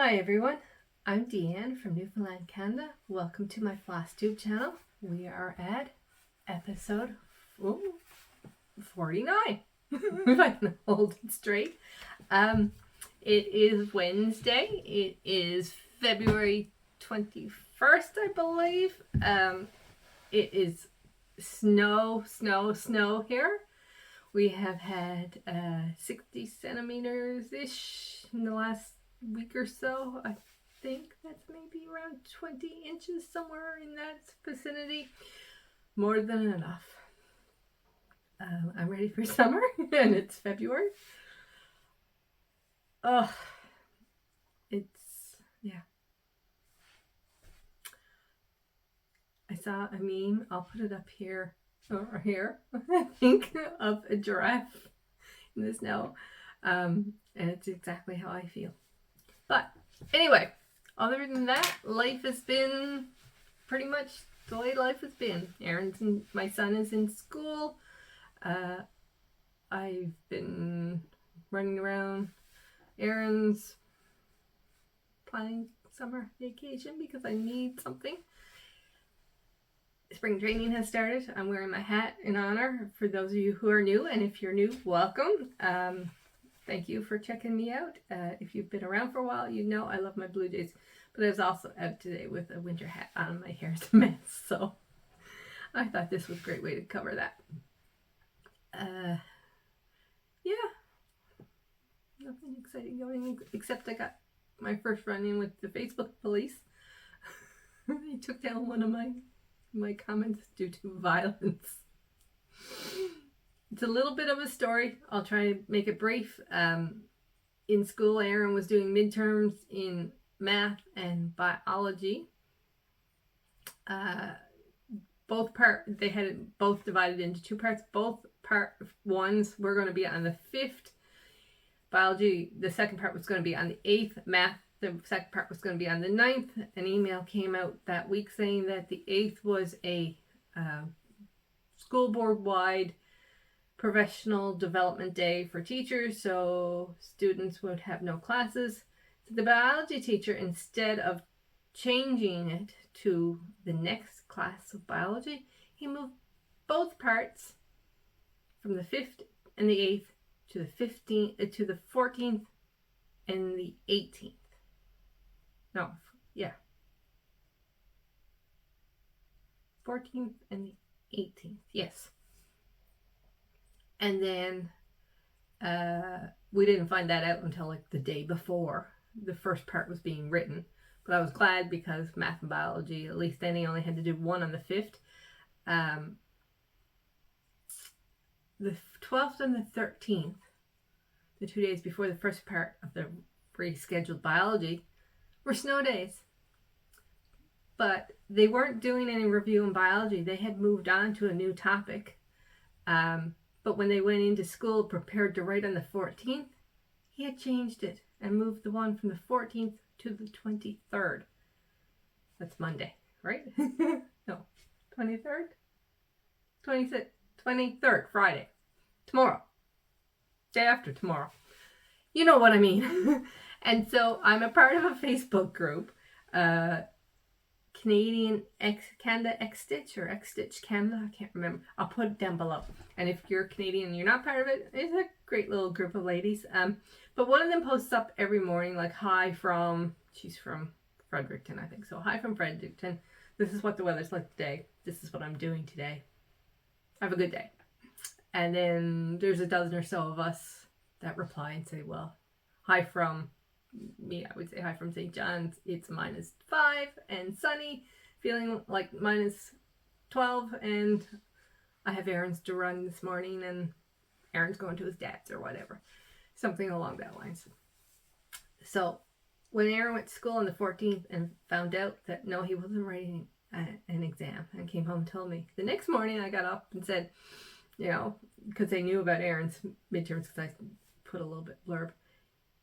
Hi everyone, I'm Deanne from Newfoundland, Canada. Welcome to my Flosstube channel. We are at episode 49. If I can hold it straight. It is Wednesday. It is February 21st, I believe. It is snow here. We have had 60 centimeters-ish in the last week or so. I think that's maybe around 20 inches, somewhere in that vicinity. More than enough. I'm ready for summer, and it's February. Oh, yeah. I saw a meme, I'll put it up here, or here, I think, of a giraffe in the snow. And it's exactly how I feel. But anyway, other than that, life has been pretty much the way life has been. My son is in school. I've been running around errands, planning summer vacation because I need something. Spring training has started. I'm wearing my hat in honor for those of you who are new, and if you're new, welcome. Thank you for checking me out. If you've been around for a while, you know I love my Blue Jays, but I was also out today with a winter hat on. My hair's a mess, so I thought this was a great way to cover that. Yeah, nothing exciting going, except I got my first run-in with the Facebook police. They took down one of my comments due to violence. It's a little bit of a story. I'll try to make it brief. In school, Aaron was doing midterms in math and biology. They had it both divided into two parts. Both part ones were going to be on the 5th. Biology, the second part was going to be on the 8th. Math, the second part was going to be on the 9th. An email came out that week saying that the 8th was a school board-wide professional development day for teachers, so students would have no classes. So the biology teacher, instead of changing it to the next class of biology, he moved both parts from the 5th and the 8th to the 15th, to the 14th and the 18th. No, yeah. 14th and the 18th, yes. And then we didn't find that out until like the day before the first part was being written. But I was glad because math and biology, at least then he only had to do one on the 5th. The 12th and the 13th, the 2 days before the first part of the rescheduled biology, were snow days. But they weren't doing any review in biology. They had moved on to a new topic. But when they went into school prepared to write on the 14th, he had changed it and moved the one from the 14th to the 23rd. That's Monday, right? No, 23rd? 26th, 23rd, Friday. Tomorrow. Day after tomorrow. You know what I mean. And so I'm a part of a Facebook group, Canadian Canada X-Stitch or X-Stitch Canada, I can't remember. I'll put it down below. And if you're Canadian and you're not part of it, it's a great little group of ladies. But one of them posts up every morning like, hi from, she's from Fredericton, I think. So hi from Fredericton. This is what the weather's like today. This is what I'm doing today. Have a good day. And then there's a dozen or so of us that reply and say, well, hi from me, I would say hi from St. John's. It's -5 and sunny, feeling like -12, and I have errands to run this morning, and Aaron's going to his dad's or whatever. Something along that lines. So when Aaron went to school on the 14th and found out that no, he wasn't writing an exam and came home and told me, the next morning I got up and said, you know, because they knew about Aaron's midterms because I put a little bit blurb.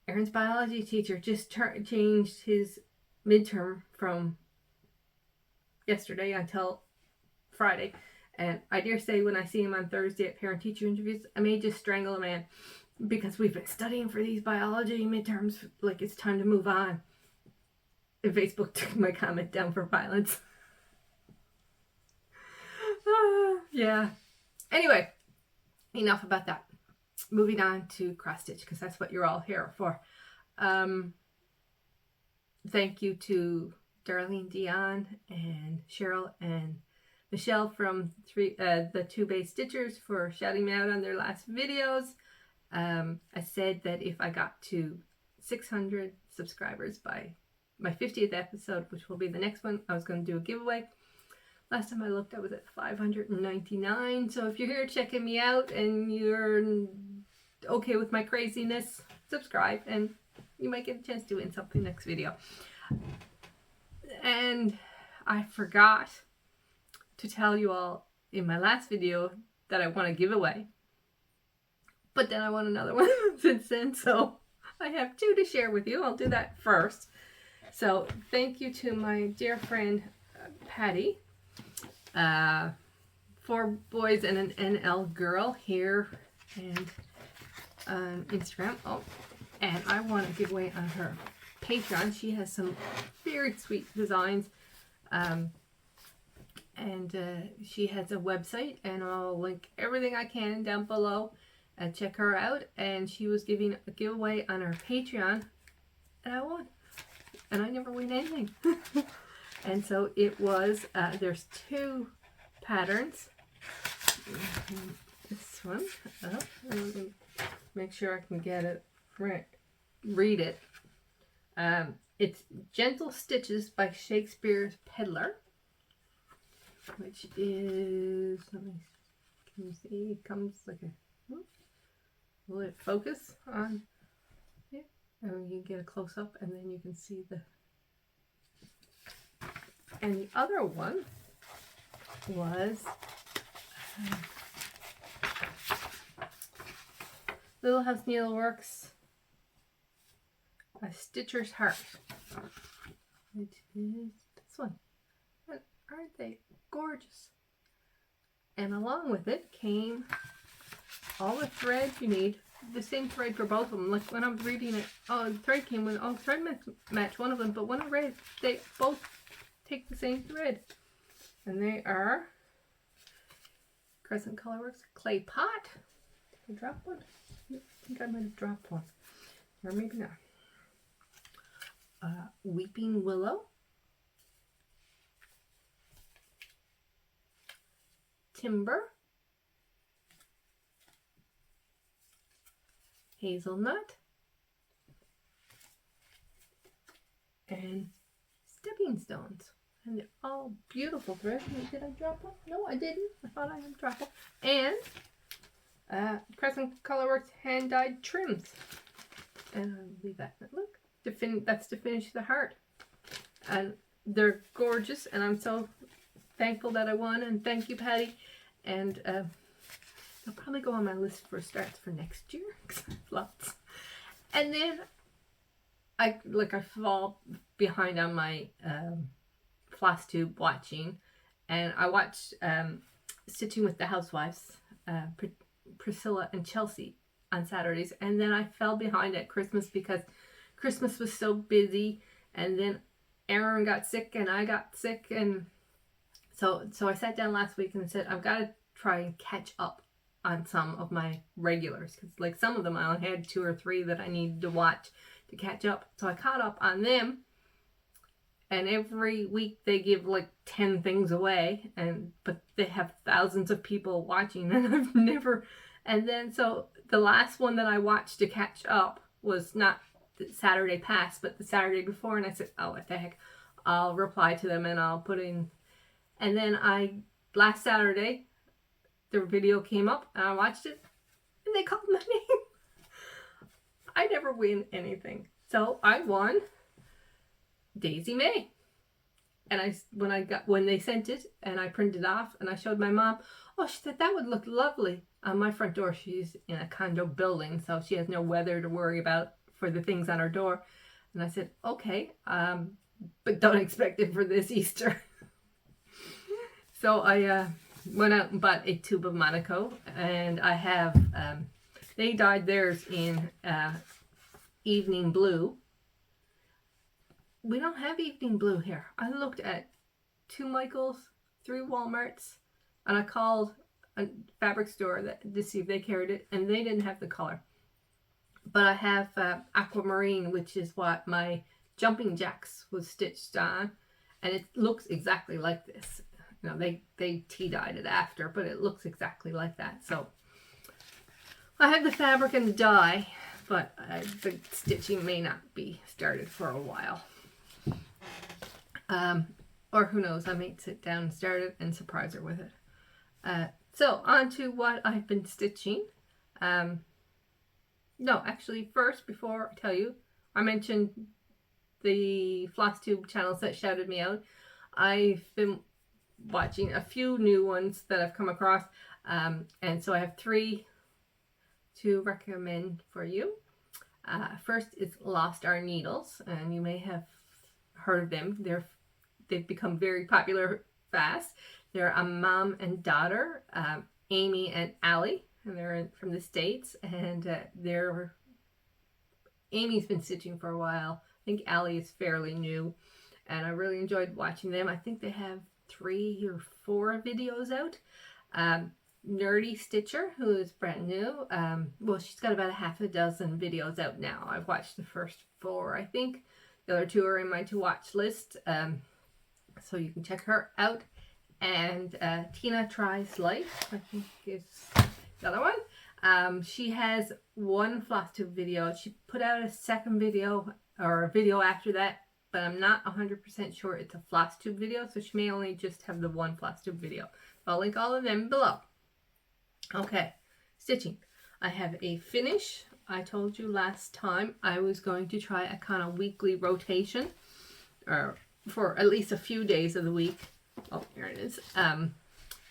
Aaron's biology teacher just changed his midterm from yesterday until Friday. And I dare say when I see him on Thursday at parent-teacher interviews, I may just strangle a man because we've been studying for these biology midterms like it's time to move on. Facebook took my comment down for violence. Yeah. Anyway, enough about that. Moving on to cross stitch, because that's what you're all here for. Thank you to Darlene Dion and Cheryl and Michelle from the 2 Bay Stitchers for shouting me out on their last videos. I said that if I got to 600 subscribers by my 50th episode, which will be the next one, I was going to do a giveaway. Last time I looked, I was at 599. So if you're here checking me out and you're okay with my craziness, subscribe and you might get a chance to win something next video. And I forgot to tell you all in my last video that I want a giveaway. But then I want another one since then, so I have 2 to share with you. I'll do that first. So thank you to my dear friend Patty, 4 boys and an NL girl here and on Instagram. Oh, and I want to give away on her Patreon. She has some very sweet designs, and she has a website, and I'll link everything I can down below. Check her out, and she was giving a giveaway on her Patreon, and I won, and I never win anything. And so it was, there's 2 patterns. This one, make sure I can get it right, read it. It's Gentle Stitches by Shakespeare's Peddler, which is, can you see, it comes like a, will it focus on here? And you get a close-up and then you can see the, and the other one was Little House Needleworks, A Stitcher's Heart, which is this one. And aren't they gorgeous? And along with it came all the thread you need, the same thread for both of them. Like when I was reading it, oh, the thread came with, oh, thread match one of them, but when I read, they both take the same thread. And they are Crescent Colorworks Clay Pot. Did I drop one? I think I might have dropped one. Or maybe not. Weeping Willow. Timber. Hazelnut. And Stepping Stones. And they're all beautiful threads. Did I drop one? No, I didn't. I thought I had dropped one. And Crescent Colorworks hand dyed trims. And I'll leave that. Look, that's to finish the heart. And they're gorgeous. And I'm so thankful that I won. And thank you, Patty. And they'll probably go on my list for starts for next year. Because I have lots. And then I fall behind on my Flosstube watching, and I watched Stitching with the Housewives, Priscilla and Chelsea on Saturdays, and then I fell behind at Christmas because Christmas was so busy, and then Aaron got sick and I got sick, and so I sat down last week and said I've got to try and catch up on some of my regulars, because like some of them I only had 2 or 3 that I needed to watch to catch up, so I caught up on them. And every week they give like 10 things away, but they have thousands of people watching, and I've never. And then so the last one that I watched to catch up was not the Saturday past, but the Saturday before, and I said, oh, what the heck, I'll reply to them and I'll put in. And then last Saturday, the video came up and I watched it, and they called my name. I never win anything, so I won Daisy May. And when they sent it and I printed it off and I showed my mom, oh, she said that would look lovely on my front door. She's in a condo building, so she has no weather to worry about for the things on her door. And I said, okay, but don't expect it for this Easter. So I went out and bought a tube of Monaco, and I have, they dyed theirs in evening blue, we don't have evening blue here. I looked at 2 Michaels, 3 Walmarts, and I called a fabric store to see if they carried it, and they didn't have the color. But I have aquamarine, which is what my jumping jacks was stitched on, and it looks exactly like this. You know, they tea-dyed it after, but it looks exactly like that. So I have the fabric and the dye, but the stitching may not be started for a while. Or who knows, I may sit down and start it and surprise her with it. So on to what I've been stitching. No, actually, first, before I tell you, I mentioned the Flosstube channels that shouted me out. I've been watching a few new ones that I've come across, and so I have 3 to recommend for you. First is Lost Our Needles, and you may have heard of them. They've become very popular fast. They're a mom and daughter, Amy and Allie, and they're from the States, and Amy's been stitching for a while. I think Allie is fairly new, and I really enjoyed watching them. I think they have 3 or 4 videos out. Nerdy Stitcher, who is brand new, well, she's got about a half a dozen videos out now. I've watched the first 4, I think. The other 2 are in my to watch list, so you can check her out. And Tina Tries Life, I think is the other one. She has 1 Flosstube video. She put out a second video, or a video after that, but I'm not 100% sure it's a Flosstube video, so she may only just have the 1 Flosstube video. I'll link all of them below. Okay, stitching. I have a finish. I told you last time I was going to try a kind of weekly rotation, or for at least a few days of the week. Oh, here it is.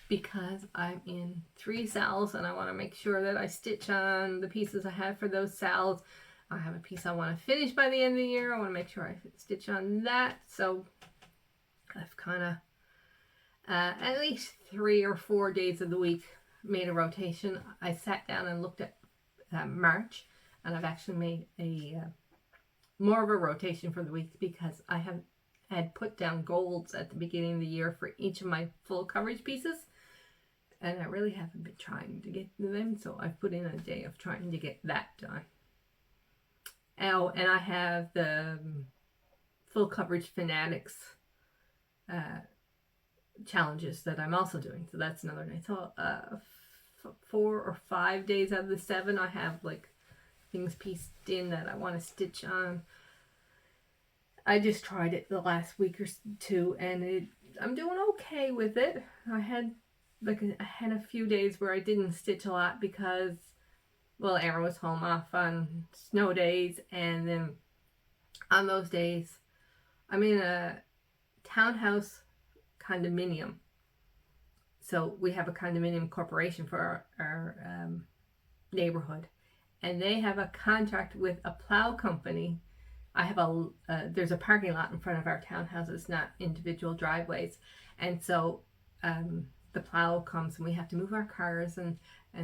Because I'm in 3 sals and I want to make sure that I stitch on the pieces I have for those sals. I have a piece I want to finish by the end of the year. I want to make sure I stitch on that. So I've kind of at least 3 or 4 days of the week made a rotation. I sat down and looked at March, and I've actually made a more of a rotation for the week because I had put down golds at the beginning of the year for each of my full coverage pieces, and I really haven't been trying to get to them, so I've put in a day of trying to get that done. Oh, and I have the full coverage fanatics challenges that I'm also doing, so that's another day. So 4 or 5 days out of the 7 I have like things pieced in that I want to stitch on. I just tried it the last week or 2, and I'm doing okay with it. I had a few days where I didn't stitch a lot because, well, Aaron was home off on snow days, and then on those days I'm in a townhouse condominium. So we have a condominium corporation for our neighborhood, and they have a contract with a plow company. I have there's a parking lot in front of our townhouses, not individual driveways, and so the plow comes and we have to move our cars and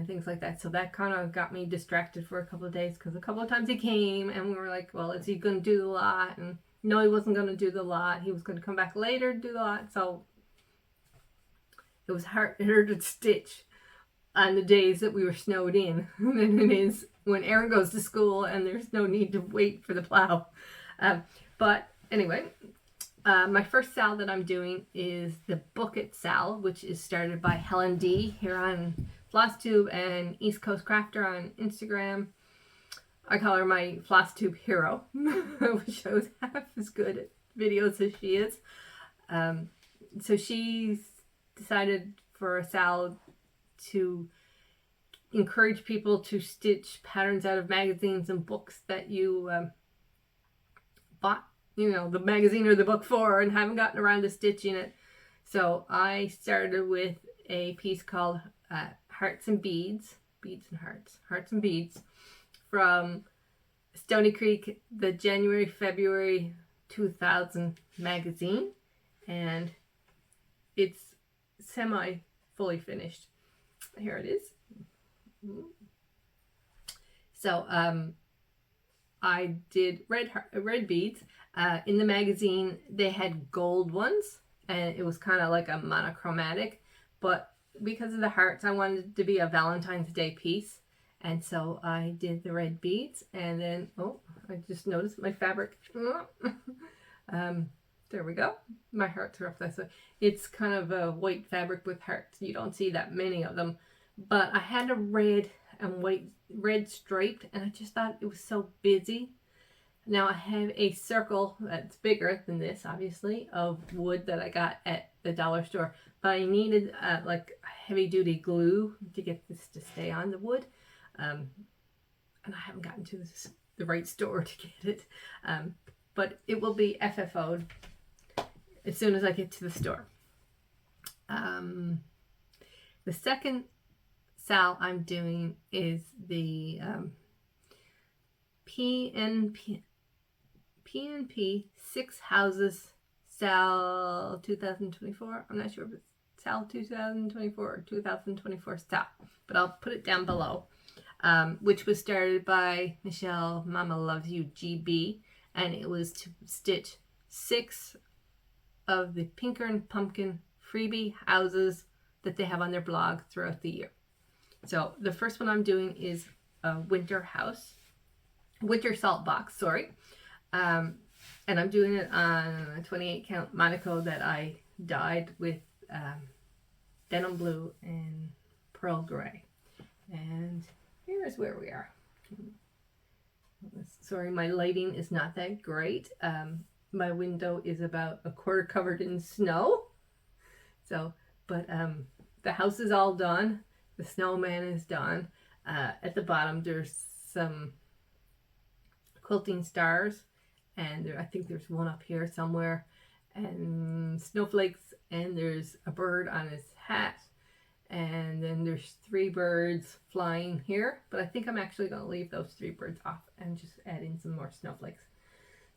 things like that. So that kind of got me distracted for a couple of days, because a couple of times he came and we were like, well, is he going to do the lot? And no, he wasn't going to do the lot. He was going to come back later to do the lot. So it was harder to stitch on the days that we were snowed in than it is when Aaron goes to school and there's no need to wait for the plow. But anyway, my first sal that I'm doing is the Book It sal, which is started by Helen D here on Flosstube and East Coast Crafter on Instagram. I call her my Flosstube hero. I wish I was half as good at videos as she is. So she's decided for a sal to encourage people to stitch patterns out of magazines and books that you bought, you know, the magazine or the book for and haven't gotten around to stitching it. So I started with a piece called Hearts and Beads, Beads and Hearts, Hearts and Beads, from Stony Creek, the January-February 2000 magazine, and it's semi-fully finished. Here it is. So I did red beads. In the magazine, they had gold ones, and it was kind of like a monochromatic. But because of the hearts, I wanted it to be a Valentine's Day piece. And so I did the red beads. And then, oh, I just noticed my fabric. There we go. My hearts are up this way. It's kind of a white fabric with hearts. You don't see that many of them. But I had a red and red striped, and I just thought it was so busy. Now I have a circle that's bigger than this, obviously, of wood that I got at the dollar store. But I needed like heavy duty glue to get this to stay on the wood. And I haven't gotten to the right store to get it. But it will be FFO'd as soon as I get to the store. The second sal I'm doing is the PNP 6 Houses Sal 2024. I'm not sure if it's Sal 2024 or 2024 Sal, but I'll put it down below. Which was started by Michelle Mama Loves You GB, and it was to stitch 6 of the Pinker and Pumpkin freebie houses that they have on their blog throughout the year. So the first one I'm doing is a winter salt box, sorry. And I'm doing it on a 28 count Monaco that I dyed with denim blue and pearl gray. And here's where we are. Sorry, my lighting is not that great. My window is about a quarter covered in snow. So, but the house is all done. The snowman is done. At the bottom, there's some quilting stars, and I think there's one up here somewhere, and snowflakes, and there's a bird on his hat, and then there's 3 birds flying here, but I think I'm actually going to leave those 3 birds off and just add in some more snowflakes.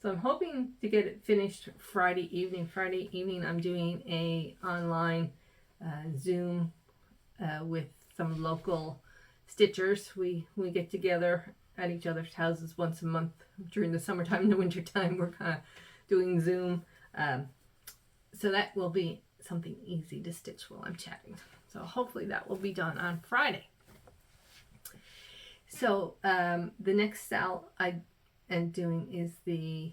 So I'm hoping to get it finished Friday evening. Friday evening I'm doing a online Zoom with some local stitchers. We get together at each other's houses once a month during the summertime and the wintertime. We're kind of doing Zoom. So that will be something easy to stitch while I'm chatting. So hopefully that will be done on Friday. So the next sal I am doing is the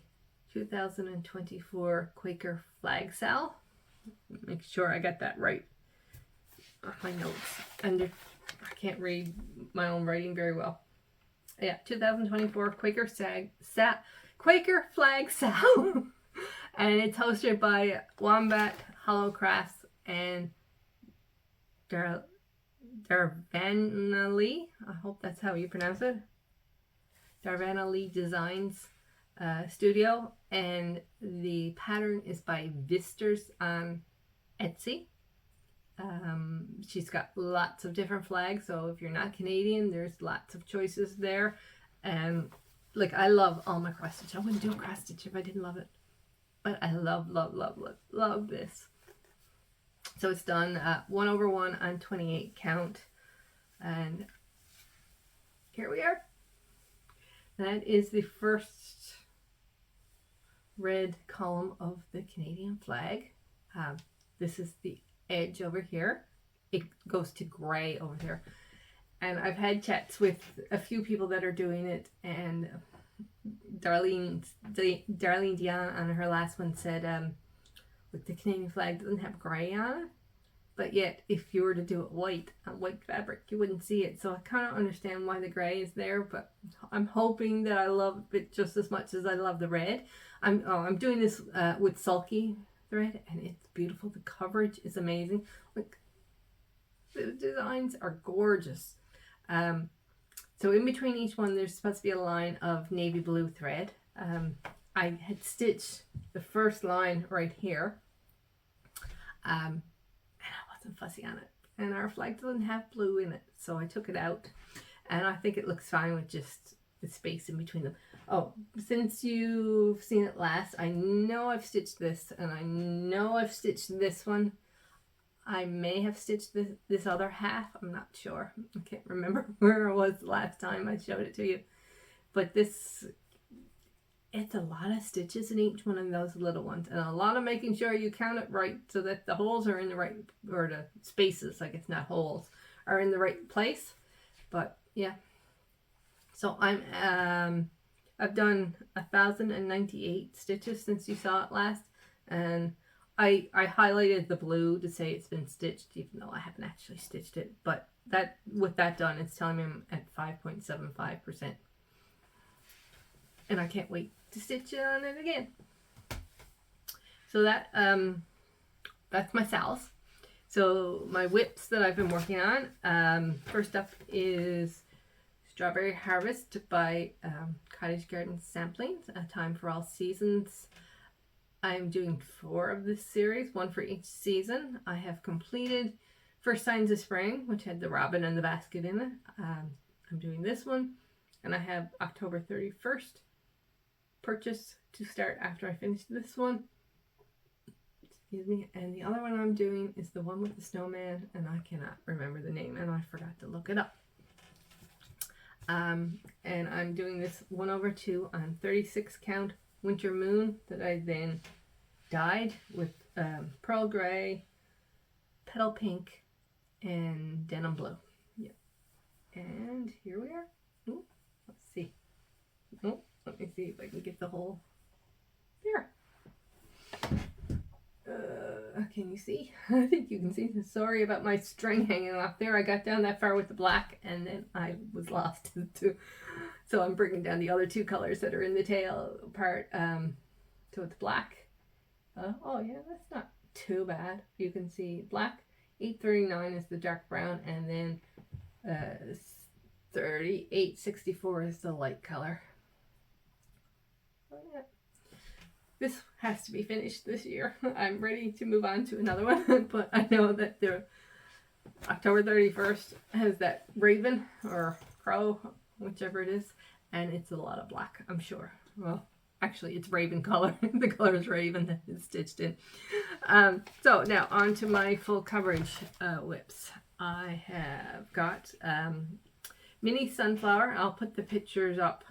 2024 Quaker Flag Sal. Make sure I got that right on my notes. And I can't read my own writing very well. Yeah, 2024 Quaker Flag Sal. And it's hosted by Wombat Hollow Crafts and Darvana Lee. I hope that's how you pronounce it. Darvana Lee Designs Studio. And the pattern is by Visters on Etsy. She's got lots of different flags, so if you're not Canadian, there's lots of choices there. And like, I love all my cross stitch. I wouldn't do a cross stitch if I didn't love it, but I love this. So it's done 1/1 on 28 count, and here we are. That is the first red column of the Canadian flag. This is the edge over here. It goes to gray over there, and I've had chats with a few people that are doing it, and Darlene Dion on her last one said with the Canadian flag doesn't have gray on it, but yet if you were to do it white on white fabric you wouldn't see it. So I kind of understand why the gray is there, but I'm hoping that I love it just as much as I love the red. I'm doing this with sulky thread, and it's beautiful. The coverage is amazing. Like, the designs are gorgeous. So in between each one there's supposed to be a line of navy blue thread. I had stitched the first line right here, and I wasn't fussy on it, and our flag doesn't have blue in it, so I took it out, and I think it looks fine with just the space in between them. Oh, since you've seen it last, I know I've stitched this, and I know I've stitched this one. I may have stitched this other half. I'm not sure. I can't remember where it was the last time I showed it to you. But this it's a lot of stitches in each one of those little ones, and a lot of making sure you count it right so that the holes are in the right, or the spaces, like it's not holes, are in the right place. But yeah, so I've done 1,098 stitches since you saw it last, and I highlighted the blue to say it's been stitched, even though I haven't actually stitched it. But that, with that done, it's telling me I'm at 5.75%, and I can't wait to stitch it on it again. So that's my sals. So my whips that I've been working on. First up is Strawberry Harvest by Cottage Garden Samplings, A Time for All Seasons. I'm doing 4 of this series, 1 for each season. I have completed First Signs of Spring, which had the robin and the basket in it. I'm doing this one, and I have October 31st purchase to start after I finish this one. Excuse me. And the other one I'm doing is the one with the snowman, and I cannot remember the name, and I forgot to look it up. And I'm doing this 1/2 on 36 count Winter Moon that I then dyed with pearl gray, petal pink, and denim blue. Yep. And here we are. Ooh, let's see. Oh, let me see if I can get the whole there. Can you see? I think you can see. Sorry about my string hanging off there. I got down that far with the black and then I was lost too. So I'm bringing down the other 2 colors that are in the tail part. So it's black. Oh yeah, that's not too bad. You can see black. 839 is the dark brown, and then 3864 is the light color. Oh, yeah. This has to be finished this year. I'm ready to move on to another one, but I know that the October 31st has that raven or crow, whichever it is, and it's a lot of black, I'm sure. Well, actually, it's raven color. The color is raven that is stitched in. So now on to my full coverage whips. I have got mini sunflower. I'll put the pictures up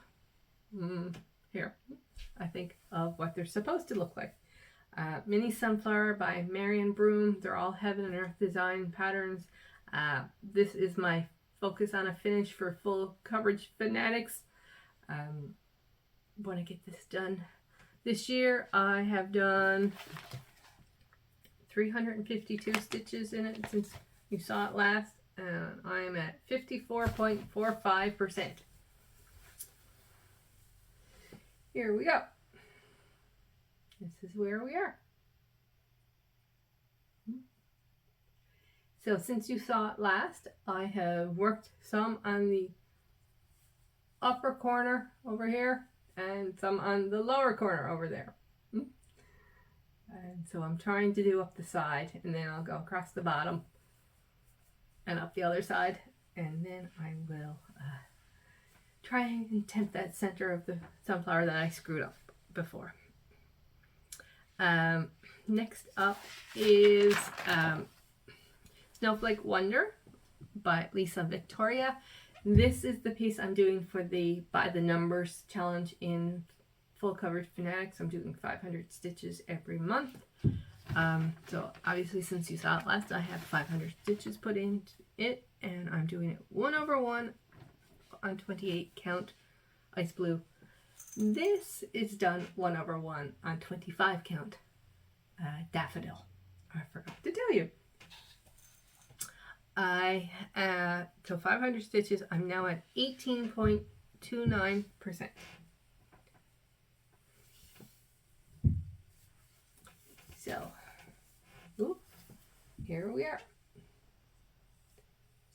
here, I think, of what they're supposed to look like. Mini Sunflower by Marion Broom. They're all heaven and earth design patterns. This is my focus on a finish for full coverage fanatics. Want to get this done this year. I have done 352 stitches in it since you saw it last, and I am at 54.45%. Here we go. This is where we are. So since you saw it last, I have worked some on the upper corner over here and some on the lower corner over there. And so I'm trying to do up the side, and then I'll go across the bottom and up the other side, and then I will try and tempt that center of the sunflower that I screwed up before. Next up is Snowflake Wonder by Lisa Victoria. This is the piece I'm doing for the By the Numbers challenge in Full Coverage Fanatics. I'm doing 500 stitches every month. So obviously, since you saw it last, I have 500 stitches put into it, and I'm doing it 1/1 on 28 count ice blue. This is done 1/1 on 25 count daffodil. I forgot to tell you. So 500 stitches. I'm now at 18.29%. So, here we are.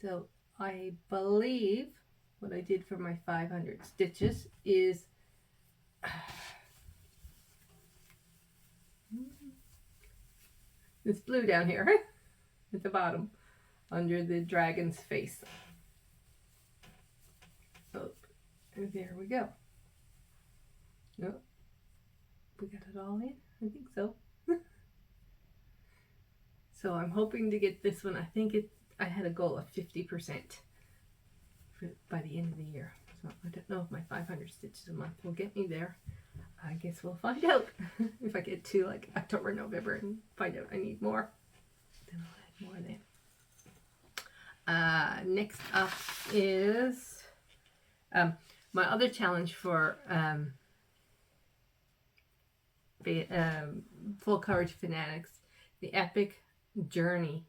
So I believe what I did for my 500 stitches is this blue down here at the bottom under the dragon's face. Oh, and there we go. Oh, we got it all in? I think so. So I'm hoping to get this one. I think I had a goal of 50% by the end of the year. So I don't know if my 500 stitches a month will get me there. I guess we'll find out. If I get to like October, November and find out I need more, then I'll add more then. Next up is my other challenge for full coverage fanatics, the epic journey.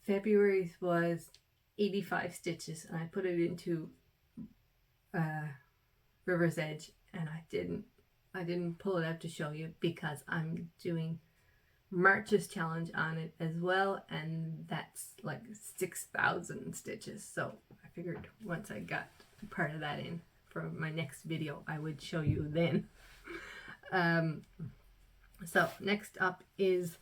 February's was 85 stitches, and I put it into River's Edge, and I didn't pull it out to show you because I'm doing March's challenge on it as well, and that's like 6,000 stitches. So I figured once I got part of that in for my next video, I would show you then. So next up is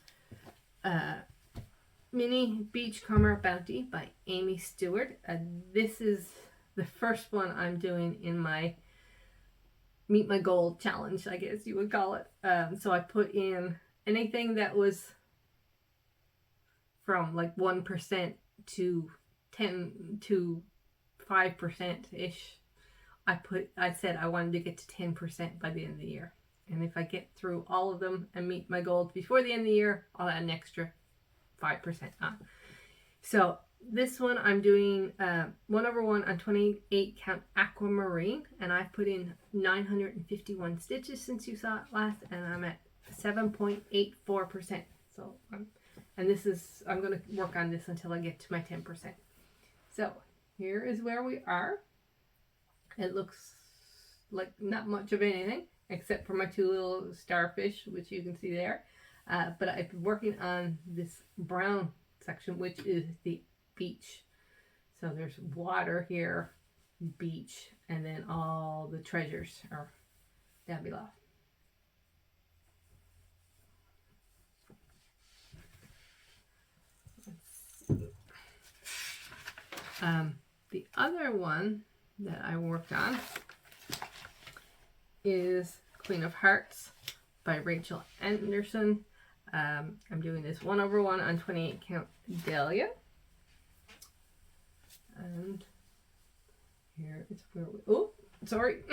Mini Beachcomber Bounty by Amy Stewart. This is the first one I'm doing in my Meet My Goal challenge, I guess you would call it. So I put in anything that was from like 1% to 10 to 5% ish. I said I wanted to get to 10% by the end of the year. And if I get through all of them and meet my goals before the end of the year, I'll add an extra 5% on. So this one I'm doing 1/1 on 28 count aquamarine, and I've put in 951 stitches since you saw it last, and I'm at 7.84%. So I'm going to work on this until I get to my 10%. So here is where we are. It looks like not much of anything except for my two little starfish, which you can see there. But I've been working on this brown section, which is the beach. So there's water here, beach, and then all the treasures are down below. The other one that I worked on is Queen of Hearts by Rachel Anderson. I'm doing this 1/1 on 28 count Dahlia. And here is where we, oh, sorry.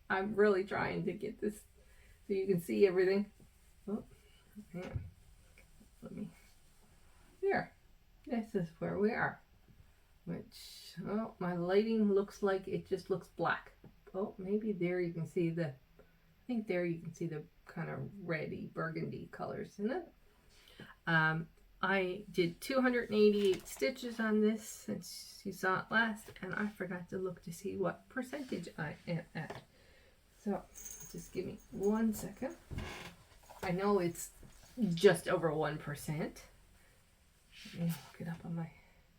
I'm really trying to get this so you can see everything. Oh, yeah. Let me, there. This is where we are. Which, oh, my lighting looks like it just looks black. Oh, maybe there you can see the, I think there you can see the kind of reddy burgundy colors in it. I did 288 stitches on this since you saw it last, and I forgot to look to see what percentage I am at. So just give me 1 second. I know it's just over 1%. Let me look it up on my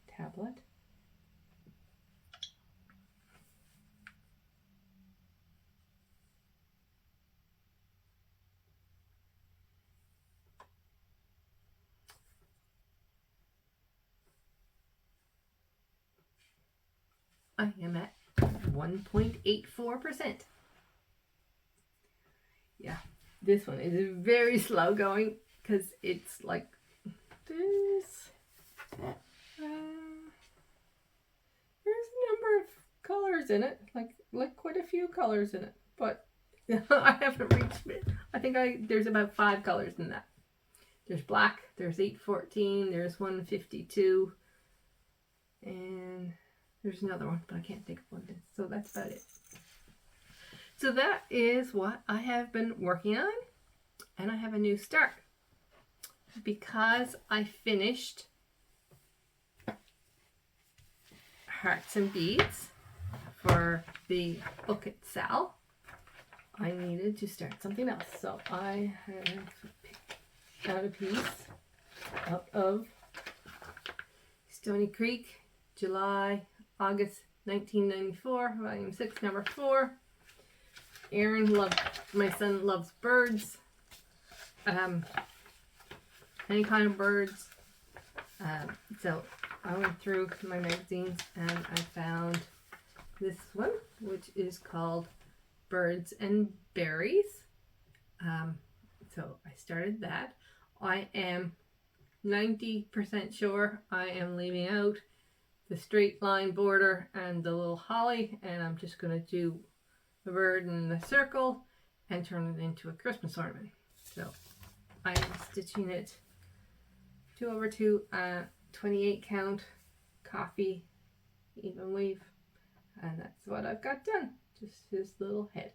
tablet. I am at 1.84%. Yeah, this one is very slow going because it's like this. There's a number of colors in it, like quite a few colors in it, but I haven't reached it. I think there's about 5 colors in that. There's black, there's 814, there's 152, and there's another one, but I can't think of what it is. So that's about it. So that is what I have been working on, and I have a new start because I finished Hearts and Beads for the book itself. I needed to start something else, so I have picked out a piece out of Stony Creek, August 1994, volume 6, number 4. My son loves birds, any kind of birds. So I went through my magazines and I found this one, which is called Birds and Berries. So I started that. I am 90% sure I am leaving out the straight line border and the little holly, and I'm just going to do the bird in the circle and turn it into a Christmas ornament. So I'm stitching it 2/2 28 count coffee even weave, and that's what I've got done, just his little head.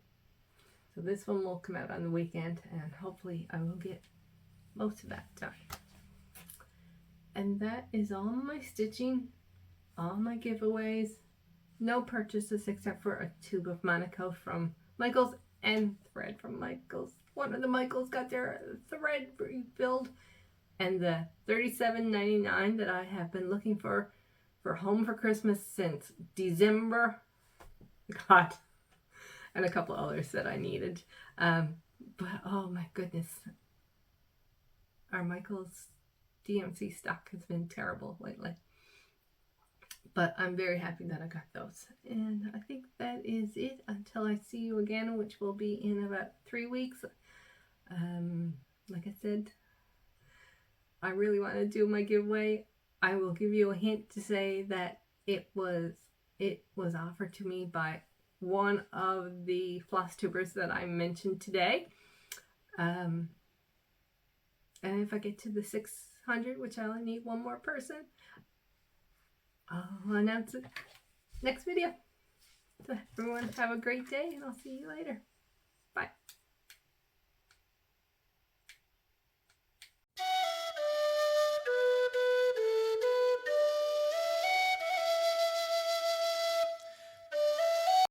So this one will come out on the weekend, and hopefully I will get most of that done. And that is all my stitching, all my giveaways. No purchases except for a tube of Monaco from Michaels and thread from Michaels. One of the Michaels got their thread refilled, and the $37.99 that I have been looking for Home for Christmas since December got, and a couple others that I needed. But oh my goodness, our Michaels DMC stock has been terrible lately. But I'm very happy that I got those. And I think that is it until I see you again, which will be in about 3 weeks. Like I said, I really want to do my giveaway. I will give you a hint to say that it was offered to me by one of the Flosstubers that I mentioned today. And if I get to the 600, which I only need one more person, I'll announce it next video. So everyone have a great day, and I'll see you later.